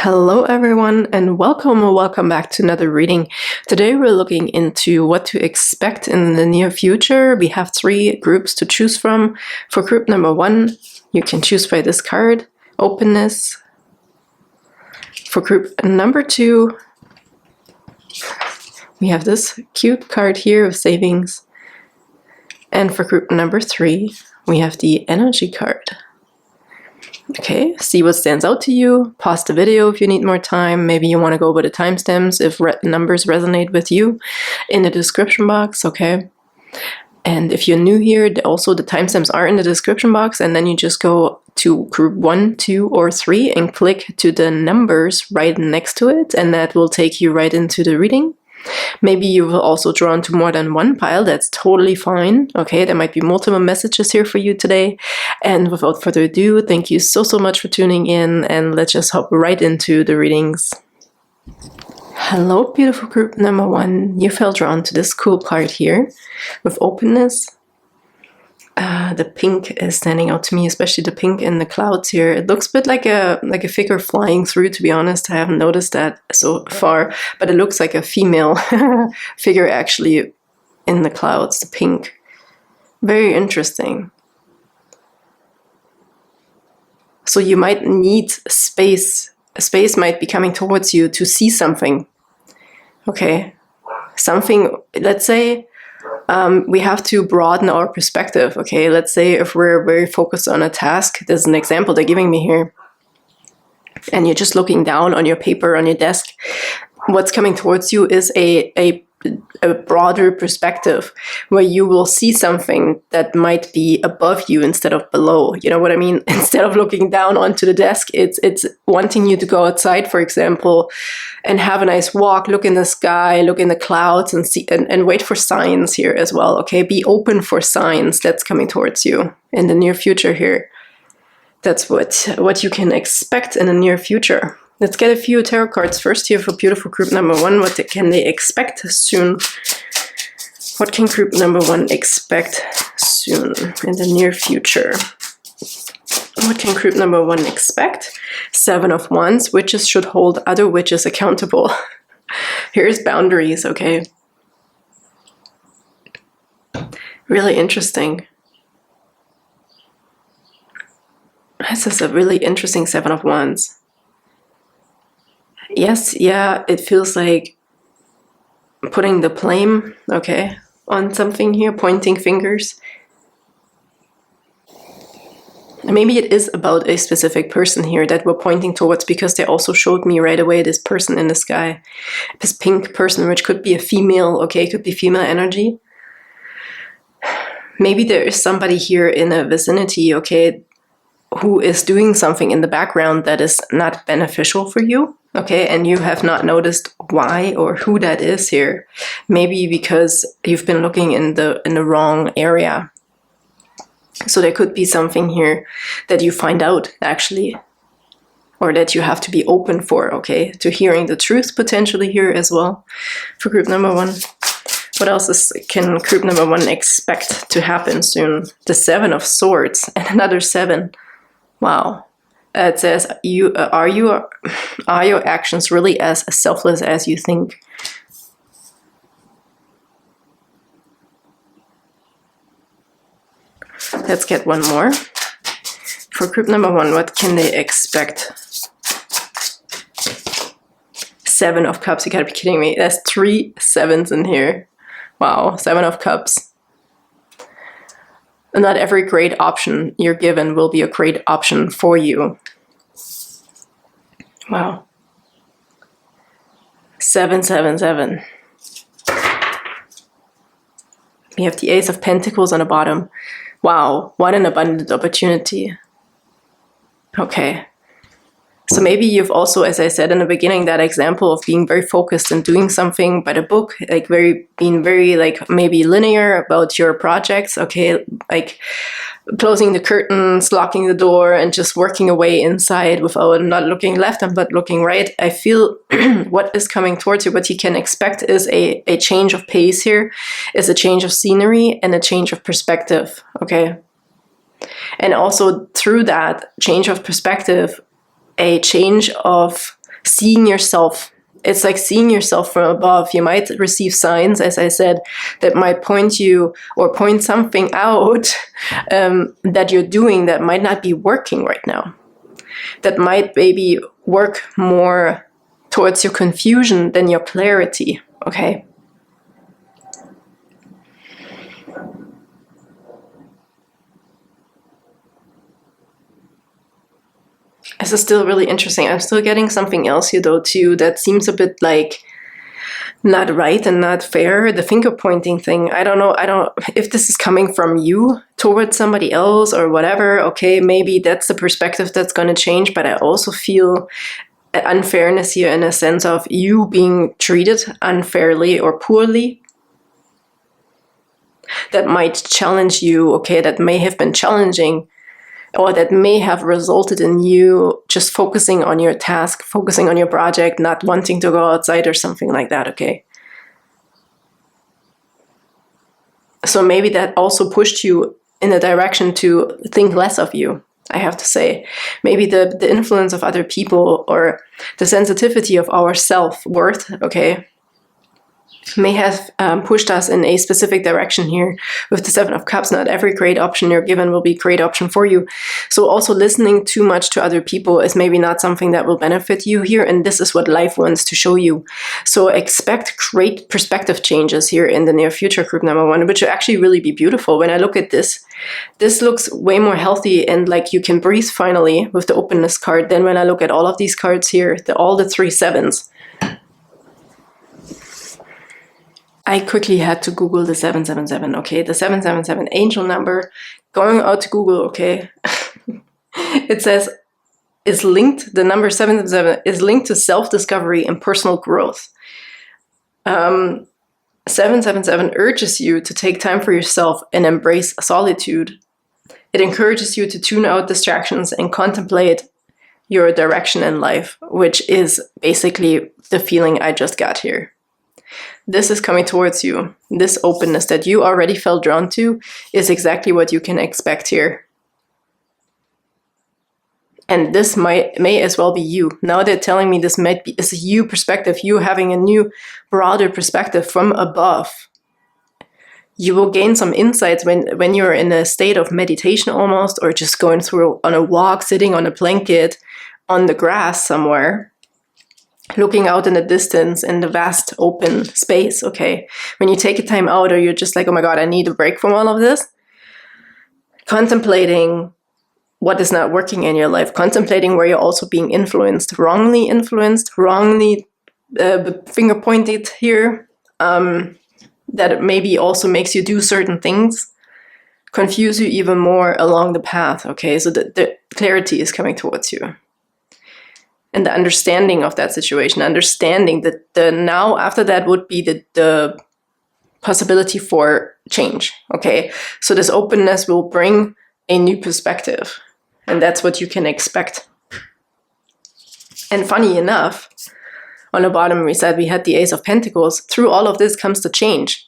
Hello everyone and welcome back to another reading. Today we're looking into what to expect in the near future. We have 3 groups to choose from. For group number 1, you can choose by this card, Openness. For group number 2, we have this cute card here of Savings. And for group number 3, we have the Energy card. Okay, see what stands out to you. Pause the video if you need more time. Maybe you want to go over the timestamps if numbers resonate with you in the description box, okay? And if you're new here, also the timestamps are in the description box, and then you just go to group 1, 2, or 3 and click to the numbers right next to it, and that will take you right into the reading. Maybe you will also draw into more than one pile. That's totally fine. Okay, there might be multiple messages here for you today. And without further ado, thank you so much for tuning in, and let's just hop right into the readings. Hello, beautiful group number 1. You felt drawn to this cool card here with Openness. The pink is standing out to me, especially the pink in the clouds here. It looks a bit like a figure flying through, to be honest. I haven't noticed that so far, but it looks like a female figure actually in the clouds, the pink. Very interesting. So you might need space. A space might be coming towards you to see something. Okay. Something, let's say, we have to broaden our perspective, okay? Let's say if we're very focused on a task, there's an example they're giving me here, and you're just looking down on your paper, on your desk, what's coming towards you is a broader perspective where you will see something that might be above you instead of below. You know what I mean? Instead of looking down onto the desk, it's wanting you to go outside, for example, and have a nice walk, look in the sky, look in the clouds, and see and wait for signs here as well. Okay, be open for signs that's coming towards you in the near future here. That's what you can expect in the near future. Let's get a few tarot cards first here for beautiful group number 1. What can they expect soon? What can group number 1 expect soon in the near future? What can group number 1 expect? 7 of Wands. Witches should hold other witches accountable. Here's boundaries, okay? Really interesting. This is a really interesting 7 of Wands. Yes, yeah, it feels like putting the blame, okay, on something here, pointing fingers. Maybe it is about a specific person here that we're pointing towards, because they also showed me right away this person in the sky. This pink person, which could be a female, okay, could be female energy. Maybe there is somebody here in a vicinity, okay, who is doing something in the background that is not beneficial for you. Okay, and you have not noticed why or who that is here. Maybe because you've been looking in the wrong area. So there could be something here that you find out actually, or that you have to be open for, okay, to hearing the truth potentially here as well. For group number 1, what else can group number 1 expect to happen soon? The 7 of Swords and another 7. Wow. It says, are your actions really as selfless as you think? Let's get one more. For group number 1, what can they expect? 7 of Cups, you gotta be kidding me. There's 3 7s in here. Wow, 7 of Cups. Not every great option you're given will be a great option for you. Wow. 7, 7, 7. We have the Ace of Pentacles on the bottom. Wow, what an abundant opportunity. Okay. So maybe you've also, as I said in the beginning, that example of being very focused and doing something by the book, like being very like maybe linear about your projects, okay, like closing the curtains, locking the door, and just working away inside without not looking left and but looking right. I feel what is coming towards you, what you can expect is a change of pace here, is a change of scenery and a change of perspective, okay? And also through that change of perspective, a change of seeing yourself. It's like seeing yourself from above. You might receive signs, as I said, that might point you or point something out that you're doing that might not be working right now. That might maybe work more towards your confusion than your clarity, okay? This is still really interesting. I'm still getting something else here though too that seems a bit like not right and not fair. The finger pointing thing. I don't know if this is coming from you towards somebody else or whatever. Okay, maybe that's the perspective that's going to change, but I also feel unfairness here in a sense of you being treated unfairly or poorly. That might challenge you, okay, that may have been challenging, or that may have resulted in you just focusing on your task, focusing on your project, not wanting to go outside or something like that, okay? So maybe that also pushed you in a direction to think less of you, I have to say. Maybe the influence of other people or the sensitivity of our self-worth, okay, may have pushed us in a specific direction here with the Seven of Cups. Not every great option you're given will be a great option for you. So also listening too much to other people is maybe not something that will benefit you here, and this is what life wants to show you. So expect great perspective changes here in the near future, group number one, which will actually really be beautiful. When I look at this looks way more healthy and like you can breathe finally with the Openness card than when I look at all of these cards here, all the 3 sevens. I quickly had to Google the 777, okay? The 777 angel number, going out to Google, okay? It says, is linked, the number 777 is linked to self-discovery and personal growth. 777 urges you to take time for yourself and embrace solitude. It encourages you to tune out distractions and contemplate your direction in life, which is basically the feeling I just got here. This is coming towards you. This openness that you already felt drawn to is exactly what you can expect here. And this may as well be you. Now they're telling me this might be is a you perspective, you having a new, broader perspective from above. You will gain some insights when you're in a state of meditation almost, or just going through on a walk, sitting on a blanket, on the grass somewhere, looking out in the distance in the vast open space, okay? When you take a time out or you're just like, oh my God, I need a break from all of this. Contemplating what is not working in your life. Contemplating where you're also being wrongly finger pointed here. That it maybe also makes you do certain things. Confuse you even more along the path, okay? So the clarity is coming towards you. And the understanding of that situation, understanding that the now after that would be the possibility for change, okay? So this openness will bring a new perspective, and that's what you can expect. And funny enough, on the bottom we said we had the Ace of Pentacles. Through all of this comes the change.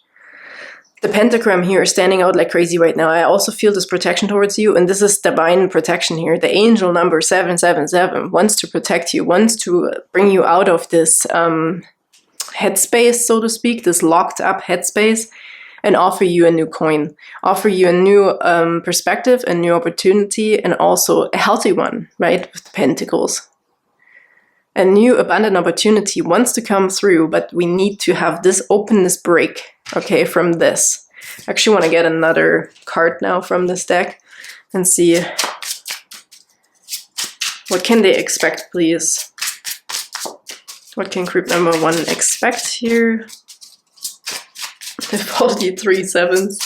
The pentagram here is standing out like crazy right now. I also feel this protection towards you, and this is divine protection here. The angel number 777 wants to protect you, wants to bring you out of this headspace, so to speak, this locked up headspace, and offer you a new coin, offer you a new perspective, a new opportunity, and also a healthy one, right, with the pentacles. A new abundant opportunity wants to come through, but we need to have this openness break, okay, from this. I actually want to get another card now from this deck and see what can they expect, please. What can group number one expect here? With all the 3 sevens.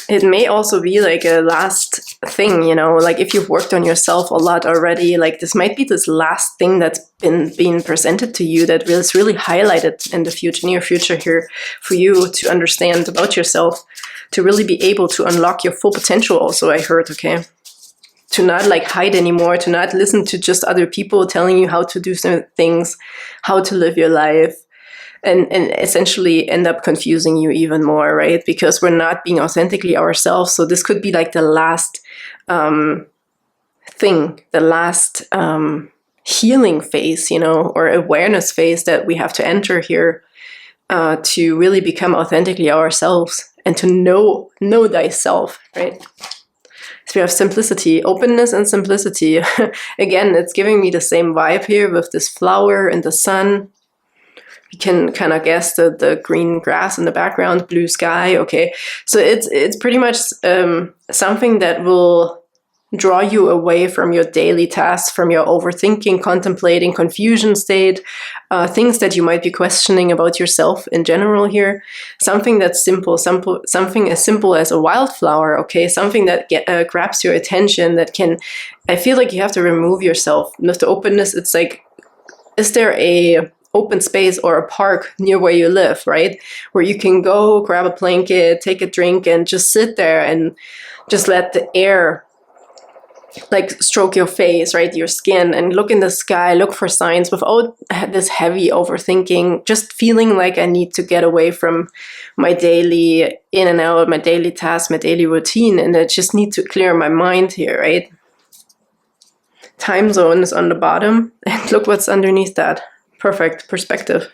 It may also be like a last thing, you know, like if you've worked on yourself a lot already, like this might be this last thing that's been being presented to you that is really highlighted in the near future here for you to understand about yourself, to really be able to unlock your full potential also, I heard, okay? To not like hide anymore, to not listen to just other people telling you how to do some things, how to live your life, and essentially end up confusing you even more, right? Because we're not being authentically ourselves. So this could be like the last thing, the last healing phase, you know, or awareness phase that we have to enter here to really become authentically ourselves and to know thyself, right? So we have simplicity, openness and simplicity. Again, it's giving me the same vibe here with this flower and the sun. You can kind of guess the green grass in the background, blue sky. Okay, so it's pretty much something that will draw you away from your daily tasks, from your overthinking, contemplating, confusion state, things that you might be questioning about yourself in general here. Something that's simple, something as simple as a wildflower, okay? Something that grabs your attention, that can, I feel like you have to remove yourself. With the openness, it's like, is there a open space or a park near where you live, right? Where you can go grab a blanket, take a drink, and just sit there and just let the air like stroke your face, right, your skin, and look in the sky, look for signs without this heavy overthinking, just feeling like I need to get away from my daily in and out, my daily tasks, my daily routine, and I just need to clear my mind here, right? Time zone is on the bottom, and look what's underneath that. Perfect perspective.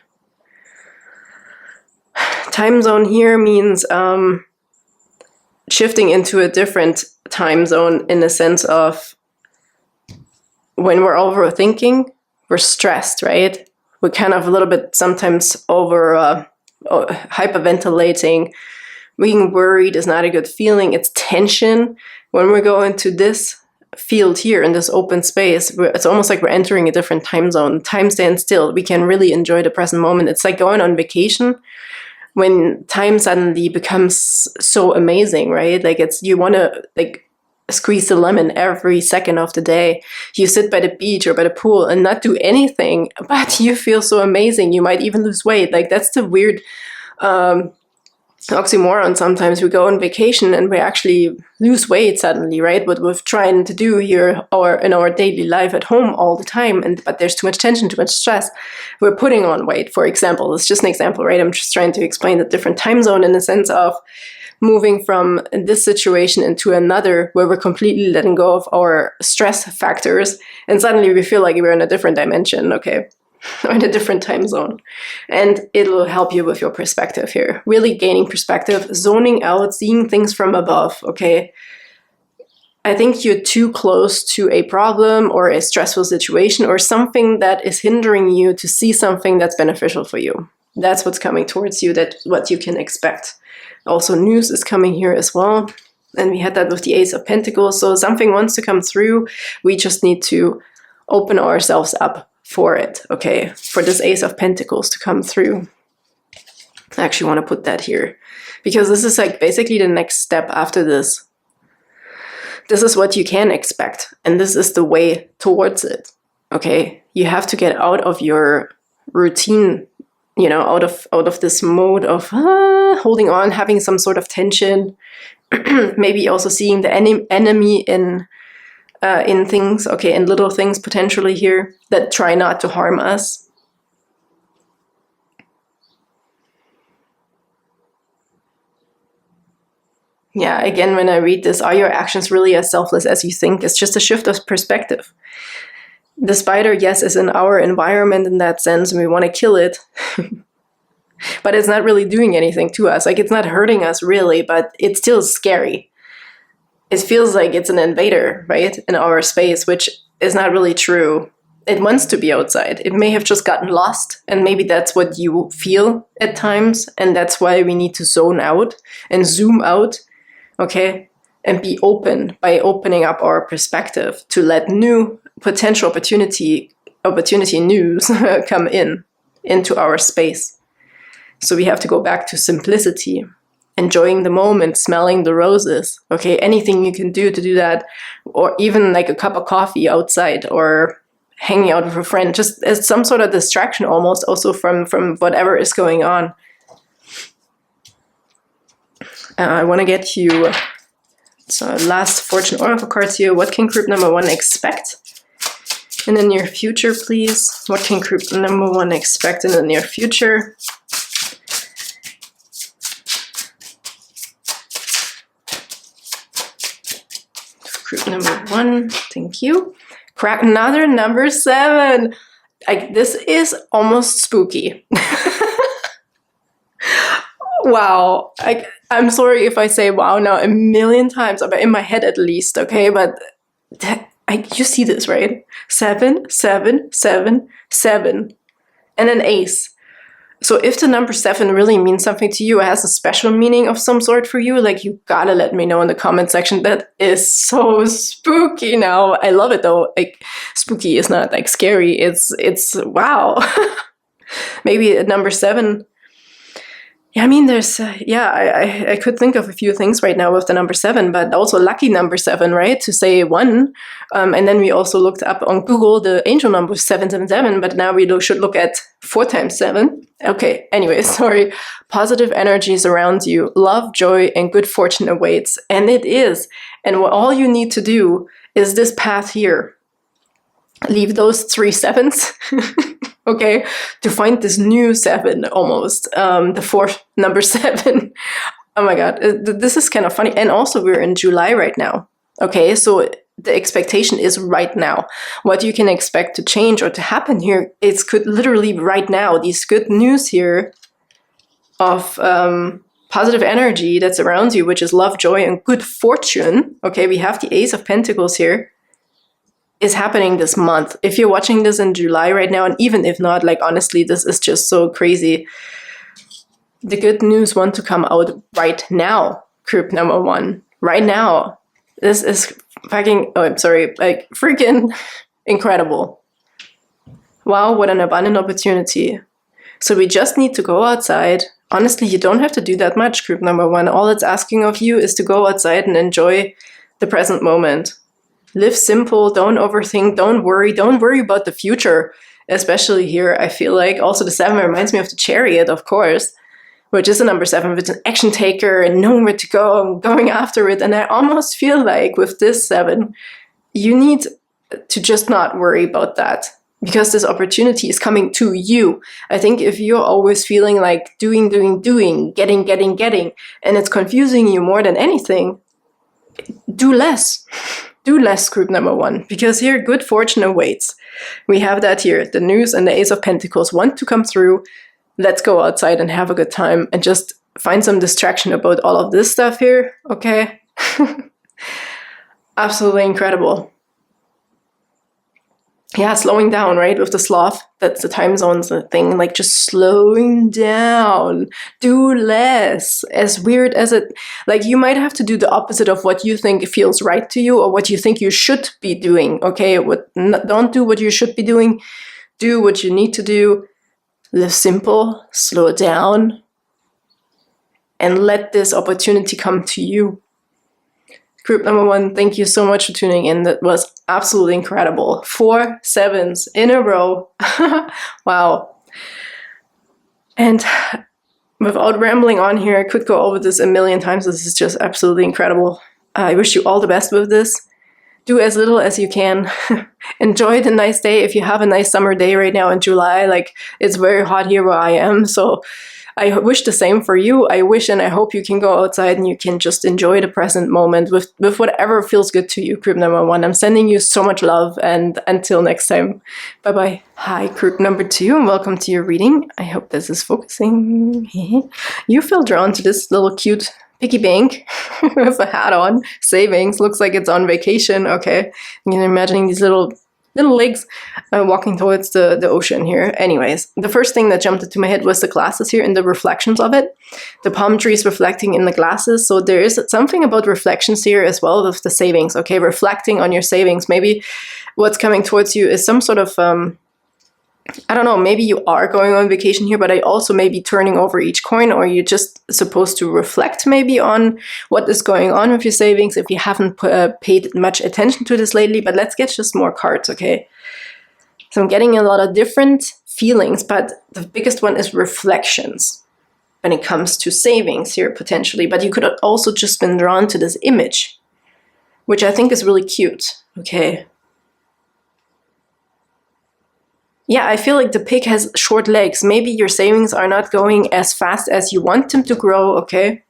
Time zone here means shifting into a different time zone, in the sense of when we're overthinking, we're stressed, right? We're kind of a little bit sometimes hyperventilating. Being worried is not a good feeling. It's tension. When we go into this field here in this open space, it's almost like we're entering a different time zone. Time stands still. We can really enjoy the present moment. It's like going on vacation when time suddenly becomes so amazing, right? Like you want to like squeeze the lemon every second of the day. You sit by the beach or by the pool and not do anything, but you feel so amazing. You might even lose weight. Like that's the weird oxymoron. Sometimes we go on vacation and we actually lose weight suddenly, right? What we're trying to do here or in our daily life at home all the time, but there's too much tension, too much stress. We're putting on weight, for example. It's just an example, right? I'm just trying to explain the different time zone in the sense of moving from this situation into another where we're completely letting go of our stress factors, and suddenly we feel like we're in a different dimension, okay? Or in a different time zone. And it'll help you with your perspective here. Really gaining perspective, zoning out, seeing things from above, okay? I think you're too close to a problem or a stressful situation or something that is hindering you to see something that's beneficial for you. That's what's coming towards you, that's what you can expect. Also, news is coming here as well. And we had that with the Ace of Pentacles. So something wants to come through. We just need to open ourselves up for it, okay? For this Ace of Pentacles to come through. I actually want to put that here because this is like basically the next step after this. This is what you can expect, and this is the way towards it, okay? You have to get out of your routine, you know, out of this mode of holding on, having some sort of tension, maybe also seeing the enemy in things, okay, in little things potentially here that try not to harm us. Yeah, again, when I read this, are your actions really as selfless as you think? It's just a shift of perspective. The spider, yes, is in our environment in that sense, and we want to kill it. But it's not really doing anything to us. Like, it's not hurting us really, but it's still scary. It feels like it's an invader, right, in our space, which is not really true. It wants to be outside. It may have just gotten lost, and maybe that's what you feel at times, and that's why we need to zone out and zoom out, okay, and be open by opening up our perspective to let new potential opportunity news come into our space. So we have to go back to simplicity, enjoying the moment, smelling the roses, okay, anything you can do to do that, or even like a cup of coffee outside or hanging out with a friend, just as some sort of distraction almost also from whatever is going on. I want to get you last Fortune Oracle cards here. What can group number 1 expect in the near future, please? What can group number 1 expect in the near future? Group number 1, thank you. Crack another number 7. This is almost spooky. Wow. I'm sorry if I say wow now a million times, but in my head at least, okay? But you see this, right? 7, 7, 7, 7, and an ace. So if the number 7 really means something to you, it has a special meaning of some sort for you, like you gotta let me know in the comment section. That is so spooky now. I love it though. Like spooky is not like scary. It's wow. Maybe at number 7. Yeah, I mean, there's, I could think of a few things right now with the number 7, but also lucky number 7, right? To say 1. And then we also looked up on Google the angel number 777, but now we should look at 4 times 7. Okay, anyway, sorry. Positive energies around you, love, joy, and good fortune awaits. And it is. And what all you need to do is this path here. Leave those 3 7s. Okay, to find this new 7 almost, the 4th number 7. Oh my god, this is kind of funny. And also we're in July right now. Okay, so the expectation is right now. What you can expect to change or to happen here, it could literally right now. These good news here of positive energy that's around you, which is love, joy, and good fortune. Okay, we have the Ace of Pentacles here. Is happening this month. If you're watching this in July right now, and even if not, like honestly, this is just so crazy. The good news want to come out right now, group number 1. Right now. This is fucking, oh, I'm sorry, like freaking incredible. Wow, what an abundant opportunity. So we just need to go outside. Honestly, you don't have to do that much, group number 1. All it's asking of you is to go outside and enjoy the present moment. Live simple, don't overthink, don't worry about the future, especially here. I feel like also the 7 reminds me of the Chariot, of course, which is a number 7 with an action taker and knowing where to go and going after it. And I almost feel like with this 7, you need to just not worry about that because this opportunity is coming to you. I think if you're always feeling like doing, getting, and it's confusing you more than anything, do less. Do less, group number 1, because here good fortune awaits. We have that here. The news and the Ace of Pentacles want to come through. Let's go outside and have a good time and just find some distraction about all of this stuff here, okay? Absolutely incredible. Yeah, slowing down, right? With the sloth, that's the time zones thing, like just slowing down, do less. As weird as it, like you might have to do the opposite of what you think feels right to you or what you think you should be doing, okay? Don't do what you should be doing, do what you need to do, live simple, slow down, and let this opportunity come to you. Group number 1, thank you so much for tuning in. That was absolutely incredible. 4 7s in a row. Wow. And without rambling on here, I could go over this a million times. This is just absolutely incredible. I wish you all the best with this. Do as little as you can. Enjoy the nice day. If you have a nice summer day right now in July, like it's very hot here where I am. So I wish the same for you. I wish and I hope you can go outside and you can just enjoy the present moment with whatever feels good to you, group number 1. I'm sending you so much love and until next time. Bye-bye. Hi, group number 2, and welcome to your reading. I hope this is focusing. You feel drawn to this little cute piggy bank with a hat on. Savings. Looks like it's on vacation. Okay. You're imagining these little legs walking towards the ocean here. Anyways, the first thing that jumped into my head was the glasses here and the reflections of it. The palm trees reflecting in the glasses. So there is something about reflections here as well with the savings. Okay, reflecting on your savings. Maybe what's coming towards you is some sort of I don't know, maybe you are going on vacation here, but I also may be turning over each coin, or you're just supposed to reflect maybe on what is going on with your savings if you haven't paid much attention to this lately. But let's get just more cards, okay? So I'm getting a lot of different feelings, but the biggest one is reflections when it comes to savings here potentially. But you could have also just been drawn to this image, which I think is really cute, okay? Yeah, I feel like the pig has short legs. Maybe your savings are not going as fast as you want them to grow, okay?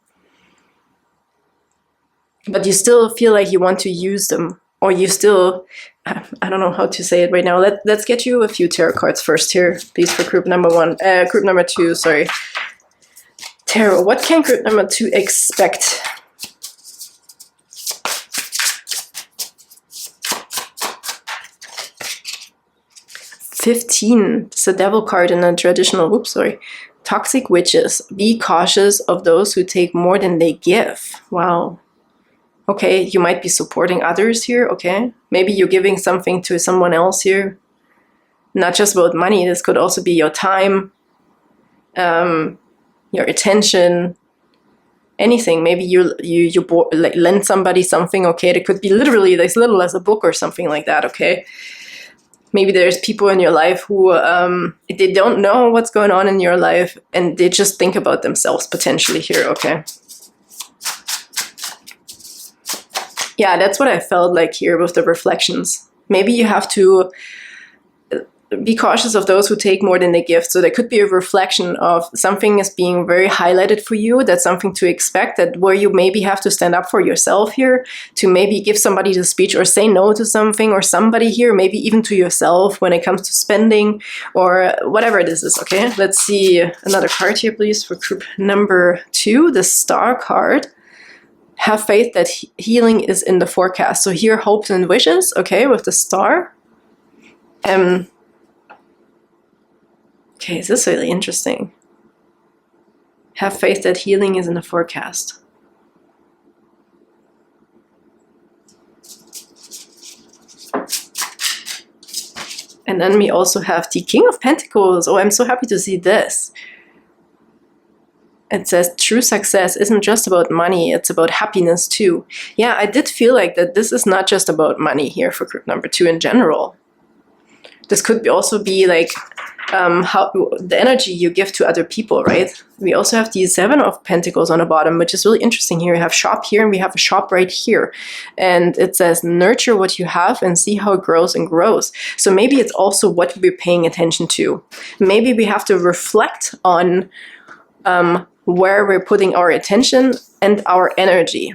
but you still feel like you want to use them, or you still, I don't know how to say it right now. Let's get you a few tarot cards first here, please, for group number two, sorry. Tarot, what can group number 2 expect? $15. It's a devil card in a traditional, oops, sorry. Toxic witches. Be cautious of those who take more than they give. Wow. Okay, you might be supporting others here, okay? Maybe you're giving something to someone else here. Not just about money, this could also be your time, your attention, anything. Maybe you like lend somebody something, okay? It could be literally as little as a book or something like that, okay? Maybe there's people in your life who, they don't know what's going on in your life and they just think about themselves potentially here, okay? Yeah, that's what I felt like here with the reflections. Maybe you have to be cautious of those who take more than they give. So there could be a reflection of something is being very highlighted for you. That's something to expect, that where you maybe have to stand up for yourself here, to maybe give somebody the speech or say no to something, or somebody here, maybe even to yourself when it comes to spending or whatever this is, okay? Let's see another card here, please, for group number 2, the Star card. Have faith that healing is in the forecast. So here, hopes and wishes, okay, with the Star. Okay, this is really interesting. Have faith that healing is in the forecast. And then we also have the King of Pentacles. Oh, I'm so happy to see this. It says true success isn't just about money, it's about happiness too. Yeah, I did feel like that this is not just about money here for group number 2 in general. This could also be like how the energy you give to other people, right? We also have the 7 of Pentacles on the bottom, which is really interesting here. We have shop here and we have a shop right here. And it says nurture what you have and see how it grows and grows. So maybe it's also what we're paying attention to. Maybe we have to reflect on where we're putting our attention and our energy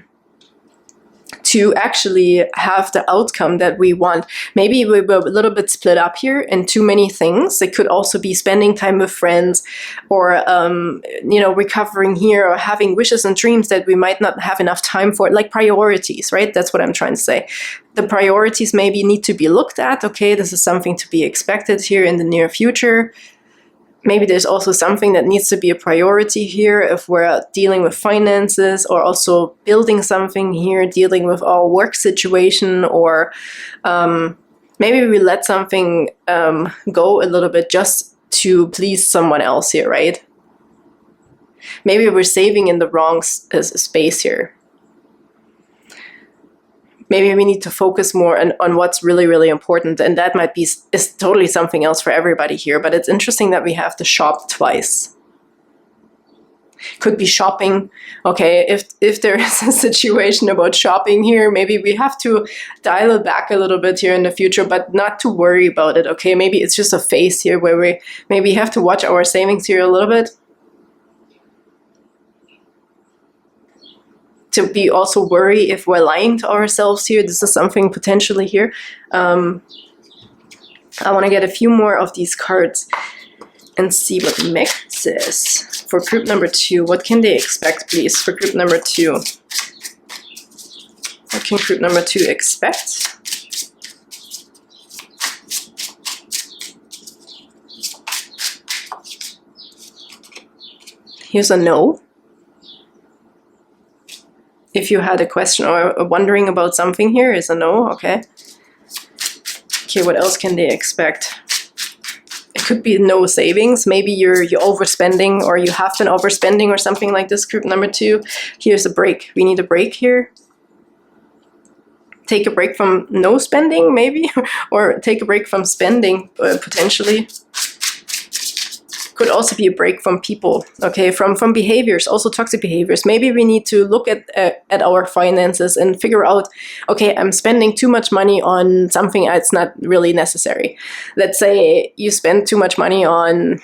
to actually have the outcome that we want. Maybe we were a little bit split up here in too many things. It could also be spending time with friends, or recovering here, or having wishes and dreams that we might not have enough time for, like priorities, right? That's what I'm trying to say. The priorities maybe need to be looked at. Okay, this is something to be expected here in the near future. Maybe there's also something that needs to be a priority here if we're dealing with finances, or also building something here, dealing with our work situation, or maybe we let something go a little bit just to please someone else here, right? Maybe we're saving in the wrong space here. Maybe we need to focus more on what's really, really important. And that might be is totally something else for everybody here. But it's interesting that we have to shop twice. Could be shopping. Okay, if there is a situation about shopping here, maybe we have to dial it back a little bit here in the future, but not to worry about it. Okay, maybe it's just a phase here where we maybe have to watch our savings here a little bit. To be also worry if we're lying to ourselves here. This is something potentially here. I want to get a few more of these cards and see what Meg says. For group number 2, what can they expect, please? For group number 2. What can group number 2 expect? Here's a no. If you had a question or wondering about something here, is a no, okay. Okay, what else can they expect? It could be no savings. Maybe you're overspending, or you have been overspending or something like this, group number 2. Here's a break. We need a break here. Take a break from no spending, maybe, or take a break from spending, potentially. Could also be a break from people, okay, from behaviors, also toxic behaviors. Maybe we need to look at our finances and figure out, okay, I'm spending too much money on something that's not really necessary. Let's say you spend too much money on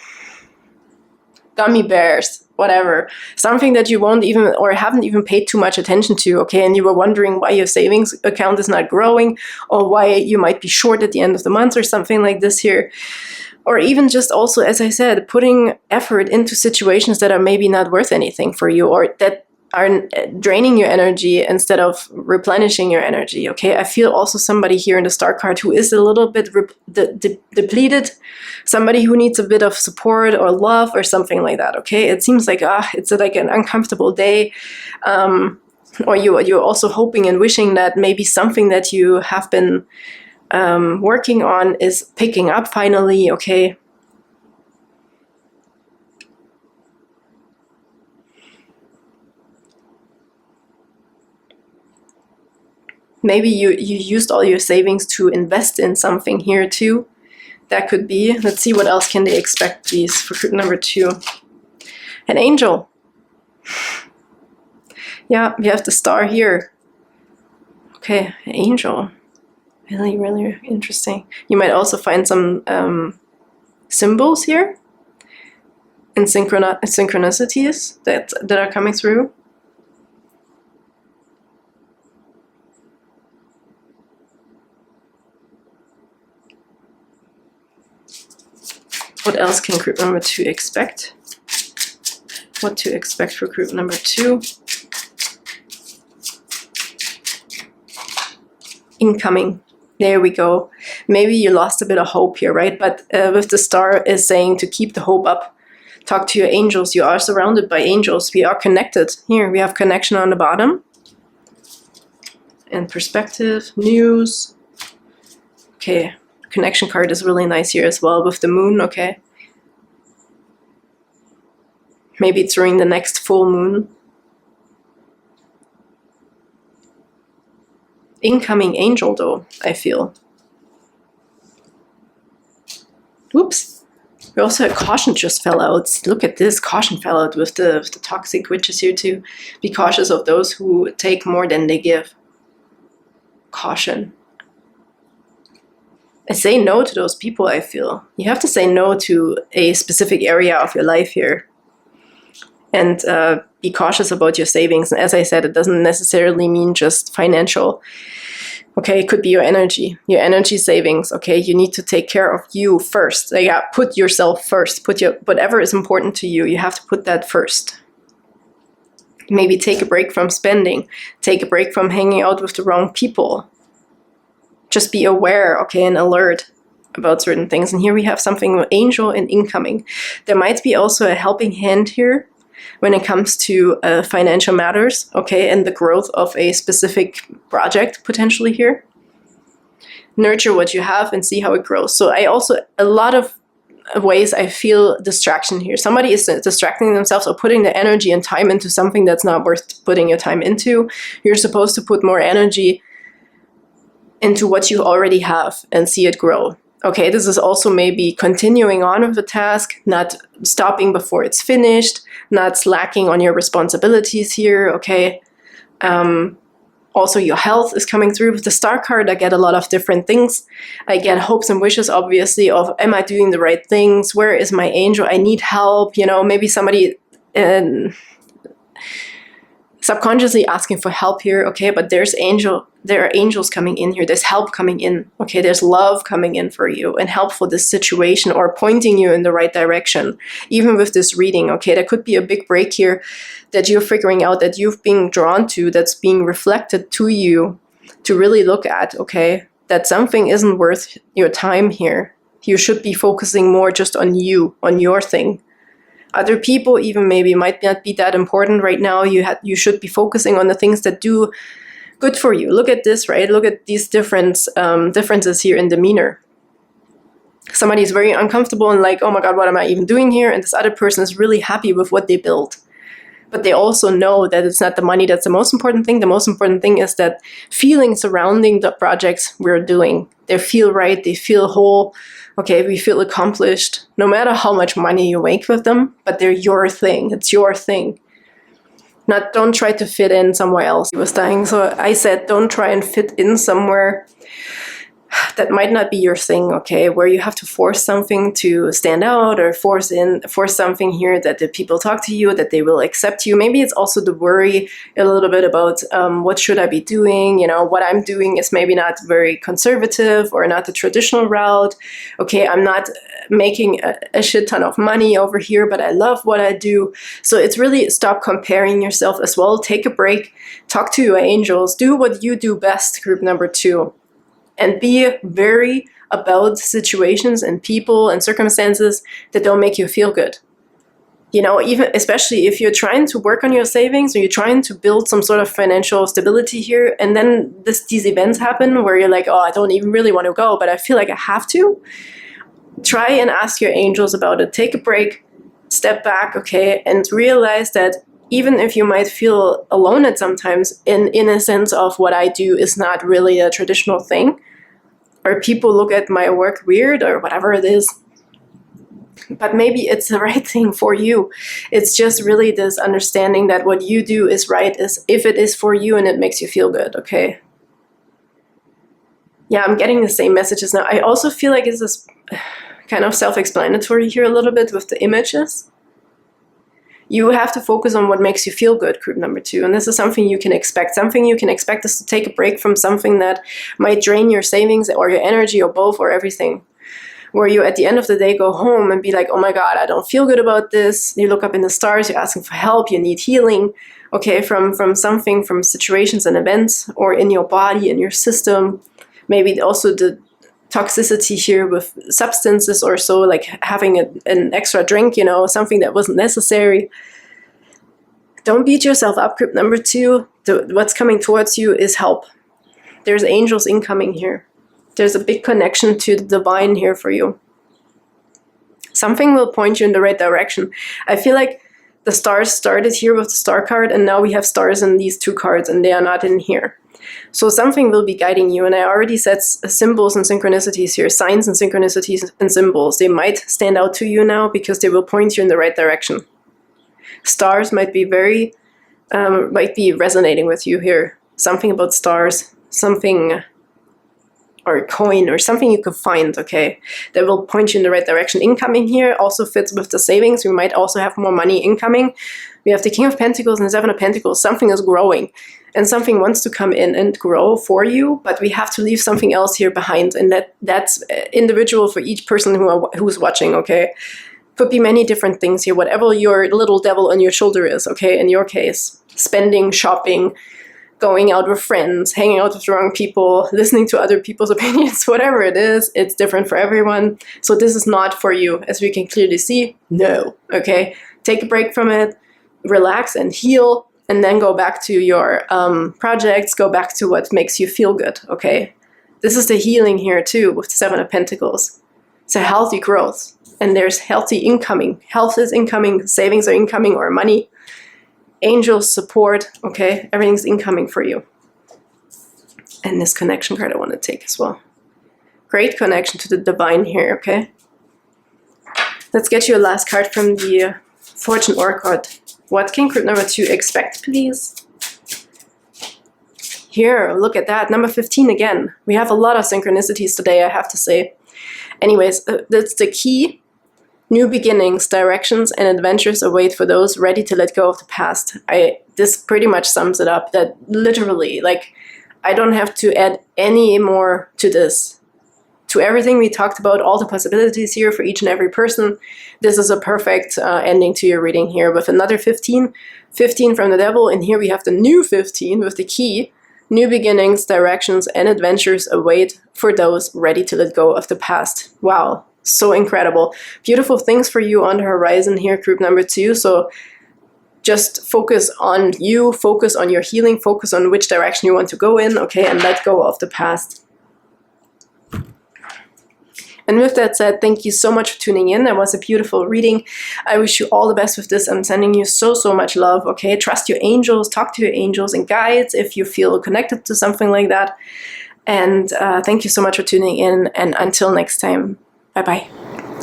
gummy bears, whatever, something that you won't even or haven't even paid too much attention to, okay, and you were wondering why your savings account is not growing, or why you might be short at the end of the month or something like this here. Or even just also, as I said, putting effort into situations that are maybe not worth anything for you, or that are draining your energy instead of replenishing your energy, okay? I feel also somebody here in the star card who is a little bit depleted, somebody who needs a bit of support or love or something like that, okay? It seems like, it's like an uncomfortable day, or you're also hoping and wishing that maybe something that you have been working on is picking up finally, okay? Maybe you used all your savings to invest in something here too. That could be. Let's see what else can they expect, please, for group number 2. An angel. Yeah, we have the star here. Okay, an angel. Really, really interesting. You might also find some symbols here and synchronicities that are coming through. What else can group number 2 expect? What to expect for group number 2? Incoming. There we go. Maybe you lost a bit of hope here, right? But with the star is saying to keep the hope up. Talk to your angels. You are surrounded by angels. We are connected. Here we have connection on the bottom. And perspective, news. Okay. Connection card is really nice here as well with the moon, okay? Maybe it's during the next full moon. Incoming angel though, I feel. Whoops. We also had caution just fell out. Look at this, caution fell out with the toxic witches here too. Be cautious of those who take more than they give. Caution. I say no to those people, I feel. You have to say no to a specific area of your life here. And be cautious about your savings. And as I said, it doesn't necessarily mean just financial. Okay, it could be your energy savings. Okay, you need to take care of you first. Yeah, put yourself first. Put whatever is important to you. You have to put that first. Maybe take a break from spending. Take a break from hanging out with the wrong people. Just be aware, okay, and alert about certain things. And here we have something with angel and incoming. There might be also a helping hand here when it comes to financial matters, okay, and the growth of a specific project potentially here. Nurture what you have and see how it grows. So I also, a lot of ways I feel distraction here. Somebody is distracting themselves or putting their energy and time into something that's not worth putting your time into. You're supposed to put more energy into what you already have and see it grow. Okay, this is also maybe continuing on with the task, not stopping before it's finished, not slacking on your responsibilities here, okay? Also, your health is coming through. With the star card, I get a lot of different things. I get hopes and wishes, obviously, of am I doing the right things? Where is my angel? I need help. You know, maybe somebody subconsciously asking for help here, okay? But there are angels coming in here. There's help coming in, okay? There's love coming in for you and help for this situation or pointing you in the right direction. Even with this reading, okay? There could be a big break here that you're figuring out that you've been drawn to, that's being reflected to you to really look at, okay? That something isn't worth your time here. You should be focusing more just on you, on your thing. Other people even maybe might not be that important right now. You should be focusing on the things that do good for you. Look at this, right? Look at these differences here in demeanor. Somebody is very uncomfortable and like, oh my God, what am I even doing here? And this other person is really happy with what they built. But they also know that it's not the money that's the most important thing. The most important thing is that feeling surrounding the projects we're doing. They feel right, they feel whole. Okay, we feel accomplished, no matter how much money you make with them, but they're your thing. It's your thing. Don't try to fit in somewhere else. He was dying, so I said, don't try and fit in somewhere that might not be your thing, okay, where you have to force something to stand out, or force something here that the people talk to you, that they will accept you. Maybe it's also the worry a little bit about what should I be doing? You know, what I'm doing is maybe not very conservative or not the traditional route. Okay, I'm not making a shit ton of money over here, but I love what I do. So it's really stop comparing yourself as well. Take a break, talk to your angels, do what you do best, group number 2. And be very about situations and people and circumstances that don't make you feel good. You know, even especially if you're trying to work on your savings, or you're trying to build some sort of financial stability here, and then these events happen where you're like, oh, I don't even really want to go, but I feel like I have to. Try and ask your angels about it. Take a break, step back, okay, and realize that even if you might feel alone at sometimes, in a sense of what I do is not really a traditional thing, or people look at my work weird, or whatever it is, but maybe it's the right thing for you. It's just really this understanding that what you do is right, is if it is for you and it makes you feel good, okay? Yeah, I'm getting the same messages now. I also feel like it's kind of self-explanatory here a little bit with the images. You have to focus on what makes you feel good, group number 2. And this is something you can expect. Something you can expect is to take a break from something that might drain your savings or your energy, or both, or everything. Where you at the end of the day go home and be like, oh my God, I don't feel good about this. You look up in the stars, you're asking for help, you need healing, okay, from something, from situations and events, or in your body, in your system. Maybe also the toxicity here with substances or so, like having an extra drink, you know, something that wasn't necessary. Don't beat yourself up, group number 2. What's coming towards you is help. There's angels incoming here. There's a big connection to the divine here for you. Something will point you in the right direction. I feel like the stars started here with the star card, and now we have stars in these 2 cards, and they are not in here. So something will be guiding you, and I already said symbols and synchronicities here, signs and synchronicities and symbols. They might stand out to you now because they will point you in the right direction. Stars might be might be resonating with you here. Something about stars, something, or a coin, or something you could find, okay, that will point you in the right direction. Incoming here also fits with the savings. We might also have more money incoming. We have the King of Pentacles and the 7 of Pentacles. Something is growing, and something wants to come in and grow for you, but we have to leave something else here behind, and that's individual for each person who's watching, okay? Could be many different things here, whatever your little devil on your shoulder is, okay, in your case. Spending, shopping, going out with friends, hanging out with the wrong people, listening to other people's opinions, whatever it is, it's different for everyone. So this is not for you, as we can clearly see. No, okay? Take a break from it, relax and heal, and then go back to your projects, go back to what makes you feel good, okay? This is the healing here too, with the 7 of Pentacles. It's a healthy growth, and there's healthy incoming. Health is incoming, savings are incoming, or money. Angels, support, okay? Everything's incoming for you. And this connection card I want to take as well. Great connection to the divine here, okay? Let's get you a last card from the Fortune Oracle. What can group number 2 expect, please? Here, look at that. Number 15 again. We have a lot of synchronicities today, I have to say. Anyways, that's the key. New beginnings, directions, and adventures await for those ready to let go of the past. This pretty much sums it up, that literally, like, I don't have to add any more to this. To everything we talked about, all the possibilities here for each and every person, this is a perfect ending to your reading here with another 15. 15 from the devil, and here we have the new 15 with the key. New beginnings, directions, and adventures await for those ready to let go of the past. Wow. So incredible. Beautiful things for you on the horizon here, group number 2. So just focus on you, focus on your healing, focus on which direction you want to go in, okay, and let go of the past. And with that said, thank you so much for tuning in. That was a beautiful reading. I wish you all the best with this. I'm sending you so much love, okay? Trust your angels, talk to your angels and guides if you feel connected to something like that. And thank you so much for tuning in, and until next time. Bye-bye.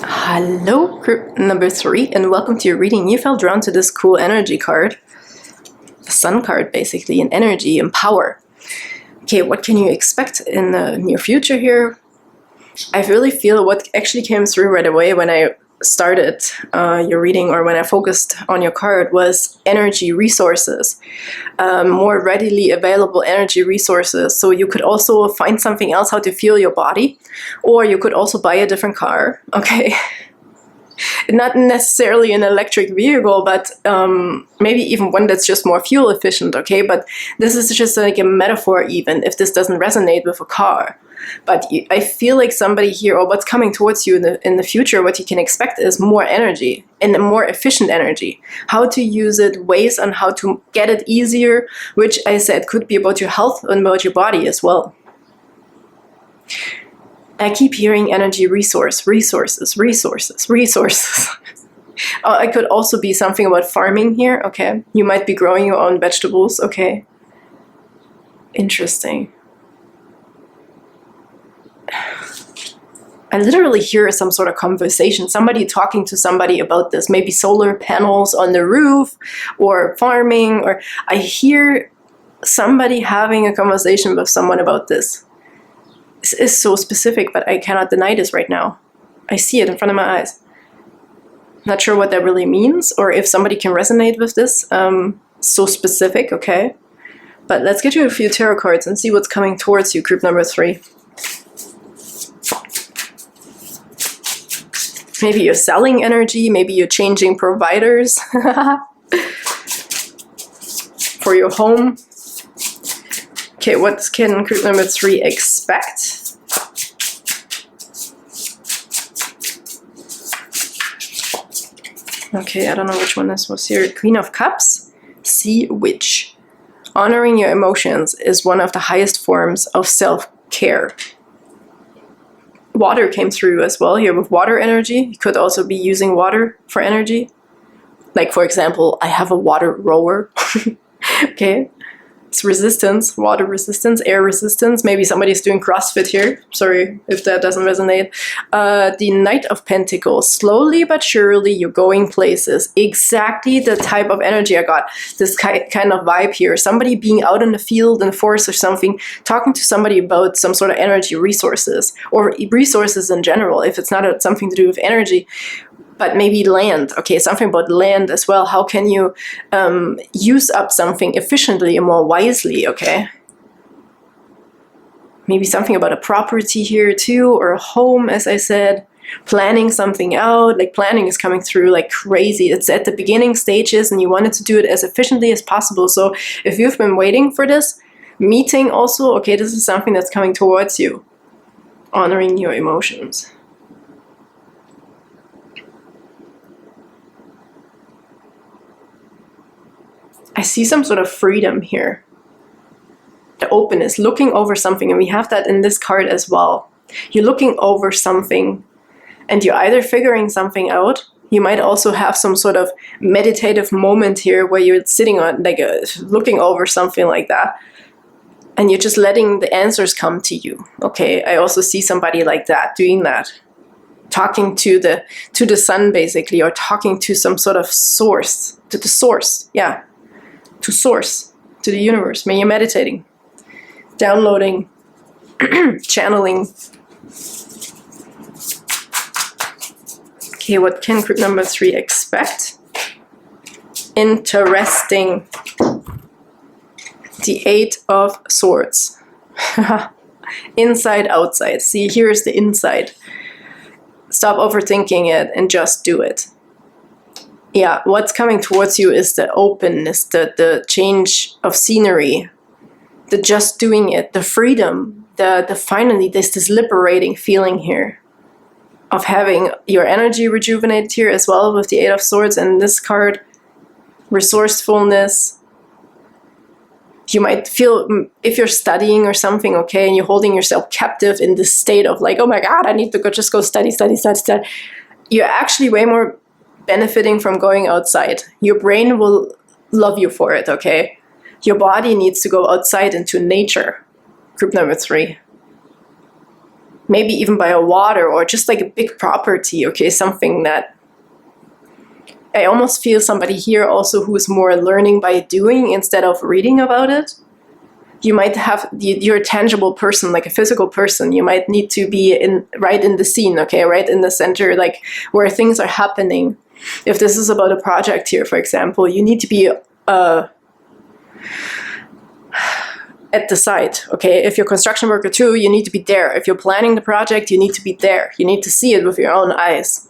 Hello, group number 3, and welcome to your reading. You felt drawn to this cool energy card. The sun card, basically, and energy and power. Okay, what can you expect in the near future here? I really feel what actually came through right away when I started your reading, or when I focused on your card, was energy resources, more readily available energy resources. So you could also find something else how to fuel your body, or you could also buy a different car, okay? Not necessarily an electric vehicle, but maybe even one that's just more fuel efficient, okay? But this is just like a metaphor, even if this doesn't resonate with a car. But I feel like somebody here, or what's coming towards you in the future, what you can expect is more energy, and a more efficient energy. How to use it, ways on how to get it easier, which I said could be about your health and about your body as well. I keep hearing energy resources. It could also be something about farming here, okay? You might be growing your own vegetables, okay? Interesting. I literally hear some sort of conversation, somebody talking to somebody about this, maybe solar panels on the roof, or farming, or I hear somebody having a conversation with someone about this. This is so specific, but I cannot deny this right now. I see it in front of my eyes. Not sure what that really means, or if somebody can resonate with this. So specific, okay? But let's get you a few tarot cards and see what's coming towards you, group number 3. Maybe you're selling energy, maybe you're changing providers for your home. Okay, what can group number 3 expect? Okay, I don't know which one this was here. Queen of Cups, Sea Witch. Honoring your emotions is one of the highest forms of self-care. Water came through as well here with water energy. You could also be using water for energy. Like, for example, I have a water rower. Okay. It's resistance, water resistance, air resistance. Maybe somebody's doing CrossFit here. Sorry if that doesn't resonate. The Knight of Pentacles. Slowly but surely you're going places. Exactly the type of energy I got. This kind of vibe here. Somebody being out in the field, in the forest or something, talking to somebody about some sort of energy resources, or resources in general, if it's not something to do with energy. But maybe land, okay, something about land as well. How can you use up something efficiently and more wisely, okay? Maybe something about a property here too, or a home, as I said. Planning something out, like planning is coming through like crazy. It's at the beginning stages and you wanted to do it as efficiently as possible. So if you've been waiting for this meeting also, okay, this is something that's coming towards you. Honoring your emotions. I see some sort of freedom here. The openness, looking over something, and we have that in this card as well. You're looking over something, and you're either figuring something out. You might also have some sort of meditative moment here where you're sitting on, like, looking over something like that, and you're just letting the answers come to you. Okay, I also see somebody like that, doing that. Talking to the sun, basically, or talking to some sort of source, to the source, yeah. To source, to the universe. When you're meditating, downloading, channeling. Okay, what can group number 3 expect? Interesting. The 8 of Swords. Inside, outside. See, here's the inside. Stop overthinking it and just do it. Yeah, what's coming towards you is the openness, the change of scenery, the just doing it, the freedom, the finally, this liberating feeling here of having your energy rejuvenated here as well with the 8 of Swords, and this card, resourcefulness. You might feel, if you're studying or something, okay, and you're holding yourself captive in this state of like, oh my God, I need to just go study. You're actually way more benefiting from going outside. Your brain will love you for it, okay? Your body needs to go outside into nature. Group number 3. Maybe even by a water or just like a big property, okay? Something that I almost feel somebody here also who is more learning by doing instead of reading about it. You might have, you're a tangible person, like a physical person. You might need to be right in the scene, okay, right in the center, like where things are happening. If this is about a project here, for example, you need to be at the site, okay? If you're a construction worker too, you need to be there. If you're planning the project, you need to be there. You need to see it with your own eyes.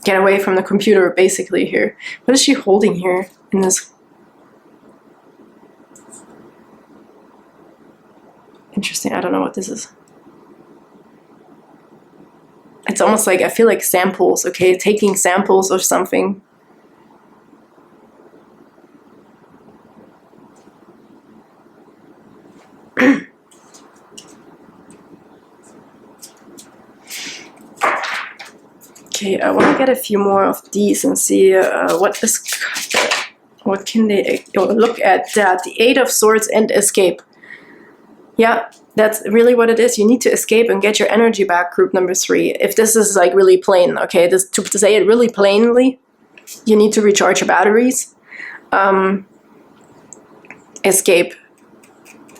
Get away from the computer, basically, here. What is she holding here in this? Interesting, I don't know what this is. It's almost like, I feel like samples, okay? Taking samples of something. Okay, I want to get a few more of these and see what can they look at. That the Eight of Swords and escape. Yeah, that's really what it is. You need to escape and get your energy back, group number 3. If this is like really plain, okay, to say it really plainly, you need to recharge your batteries. Escape.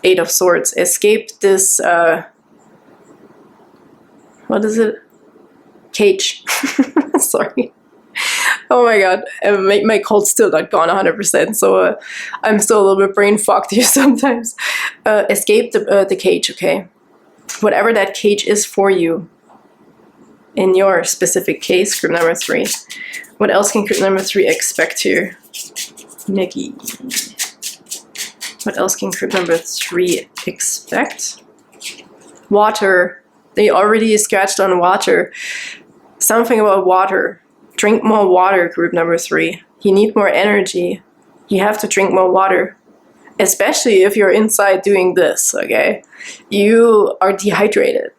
Eight of Swords. Escape this, what is it? Cage. Sorry. Oh my god, my cold's still not gone 100%, so I'm still a little bit brain fogged here sometimes. Escape the cage, okay? Whatever that cage is for you, in your specific case, group number 3. What else can group number 3 expect here? Maggie. What else can group number 3 expect? Water. They already scratched on water. Something about water. Drink more water, group number 3. You need more energy. You have to drink more water. Especially if you're inside doing this, okay? You are dehydrated.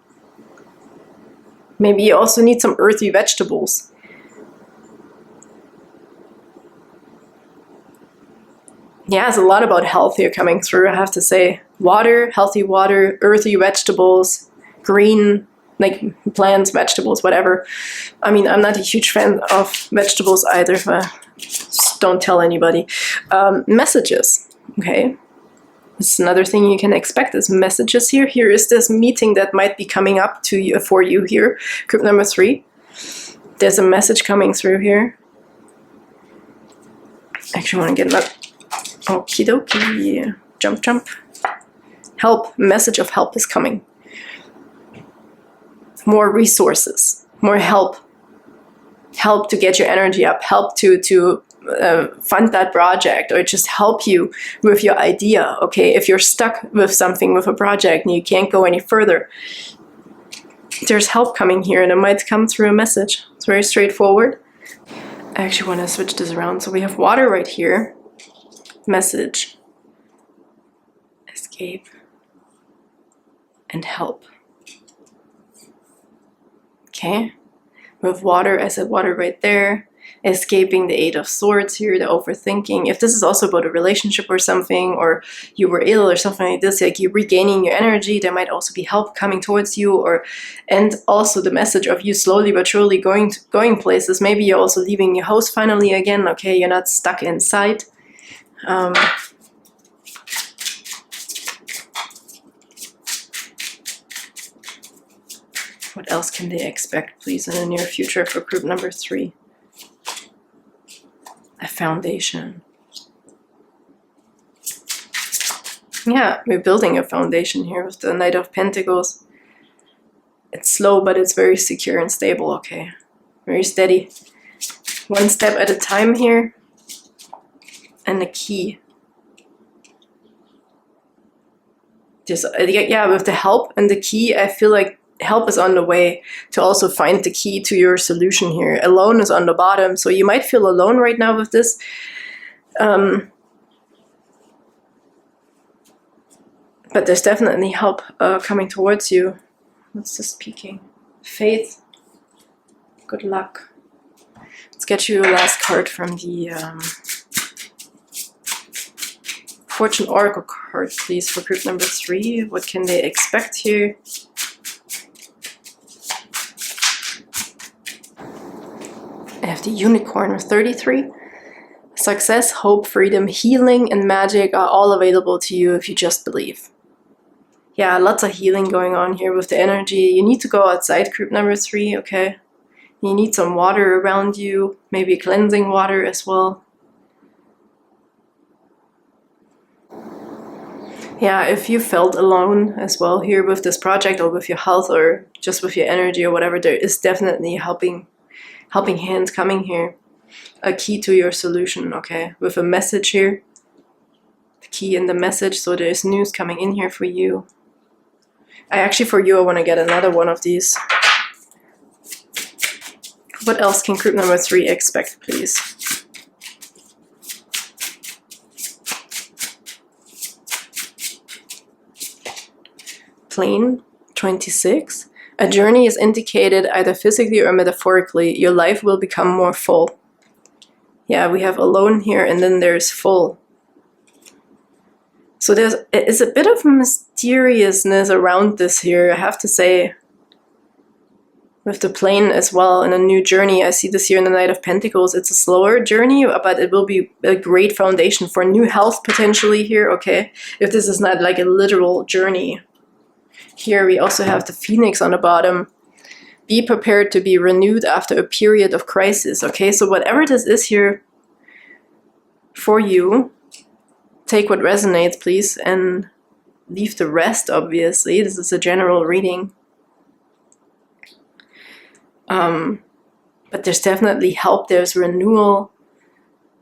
Maybe you also need some earthy vegetables. Yeah, it's a lot about health here coming through, I have to say. Water, healthy water, earthy vegetables, green, like plants, vegetables, whatever. I mean, I'm not a huge fan of vegetables either. Just don't tell anybody. Messages, okay? This is another thing you can expect is messages here. Here is this meeting that might be coming up to you, for you here, group number 3. There's a message coming through here. Actually, I want to get that. Okie dokie. Jump, jump. Help. Message of help is coming. More resources, more help. Help to get your energy up. Help to fund that project, or just help you with your idea. Okay, if you're stuck with something, with a project, and you can't go any further, there's help coming here, and it might come through a message. It's very straightforward. I actually want to switch this around. So we have water right here. Message. Escape. And help. Okay. With water, I said water right there. Escaping the Eight of Swords here, the overthinking. If this is also about a relationship or something, or you were ill or something like this, like you're regaining your energy, there might also be help coming towards you, and also the message of you slowly but surely going places. Maybe you're also leaving your house finally again, okay? You're not stuck inside. What else can they expect, please, in the near future for group number 3? A foundation. Yeah, we're building a foundation here with the Knight of Pentacles. It's slow, but it's very secure and stable, okay? Very steady. One step at a time here. And the key. Just, yeah, with the help and the key, I feel like help is on the way to also find the key to your solution here. Alone is on the bottom, so you might feel alone right now with this. But there's definitely help coming towards you. What's this peeking? Faith. Good luck. Let's get you a last card from the Fortune Oracle card, please, for group number 3. What can they expect here? I have the Unicorn with 33. Success, hope, freedom, healing, and magic are all available to you if you just believe. Yeah, lots of healing going on here with the energy. You need to go outside, group number 3, okay? You need some water around you, maybe cleansing water as well. Yeah, if you felt alone as well here with this project, or with your health, or just with your energy or whatever, there is definitely helping hands coming here. A key to your solution, okay? With a message here. The key in the message, so there's news coming in here for you. For you, I want to get another one of these. What else can group number 3 expect, please? Plane 26. A journey is indicated either physically or metaphorically. Your life will become more full. Yeah, we have alone here, and then there's full. So there is a bit of mysteriousness around this here, I have to say. With the plane as well, in a new journey. I see this here in the Knight of Pentacles. It's a slower journey, but it will be a great foundation for new health potentially here, okay? If this is not like a literal journey. Here we also have the Phoenix on the bottom. Be prepared to be renewed after a period of crisis, okay? So whatever this is here for you, take what resonates, please, and leave the rest, obviously. This is a general reading. But there's definitely help, there's renewal,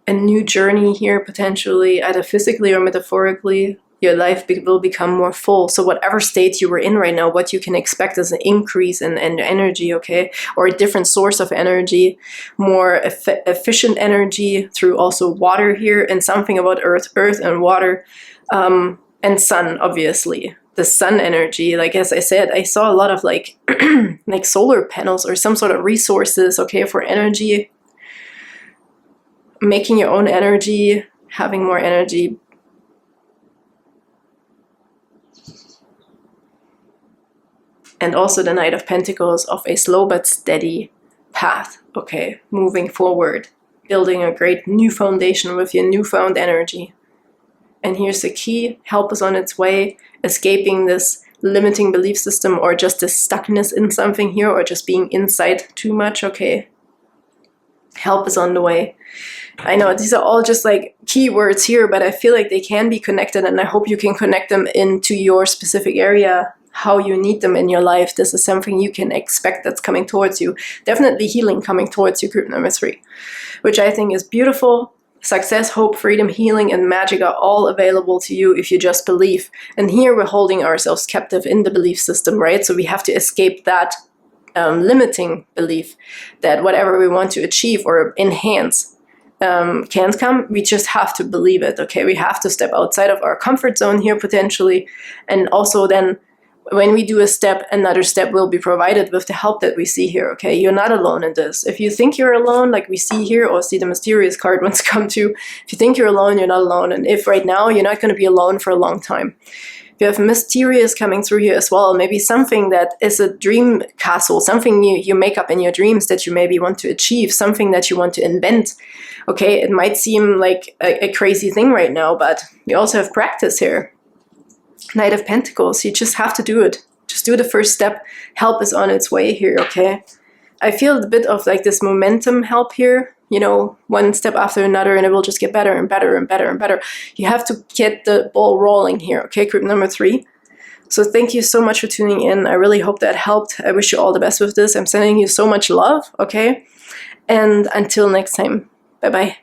a new journey here potentially, either physically or metaphorically. Your life will become more full. So whatever state you were in right now, what you can expect is an increase in energy, okay? Or a different source of energy, more efficient energy through also water here, and something about earth and water, and sun, obviously. The sun energy, like as I said, I saw a lot of like like solar panels or some sort of resources, okay, for energy, making your own energy, having more energy. And also the Knight of Pentacles of a slow but steady path, okay, moving forward, building a great new foundation with your newfound energy. And here's the key, help is on its way, escaping this limiting belief system or just this stuckness in something here, or just being inside too much, okay? Help is on the way. I know these are all just like keywords here, but I feel like they can be connected, and I hope you can connect them into your specific area, how you need them in your life. This is something you can expect that's coming towards you. Definitely healing coming towards you, group number 3, which I think is beautiful. Success, hope, freedom, healing, and magic are all available to you if you just believe. And here we're holding ourselves captive in the belief system, right? So we have to escape that limiting belief that whatever we want to achieve or enhance can't come. We just have to believe it, okay? We have to step outside of our comfort zone here potentially. And also then when we do a step, another step will be provided with the help that we see here, okay? You're not alone in this. If you think you're alone, like we see here, or see the mysterious card once come to, if you think you're alone, you're not alone. And if right now, you're not going to be alone for a long time. You have mysterious coming through here as well. Maybe something that is a dream castle, something you make up in your dreams that you maybe want to achieve, something that you want to invent. Okay, it might seem like a crazy thing right now, but you also have practice here. Knight of Pentacles, you just have to do it. Just do the first step. Help is on its way here, okay? I feel a bit of like this momentum help here, you know, one step after another, and it will just get better and better and better and better. You have to get the ball rolling here, okay, group number 3. So thank you so much for tuning in. I really hope that helped. I wish you all the best with this. I'm sending you so much love, okay? And until next time, bye-bye.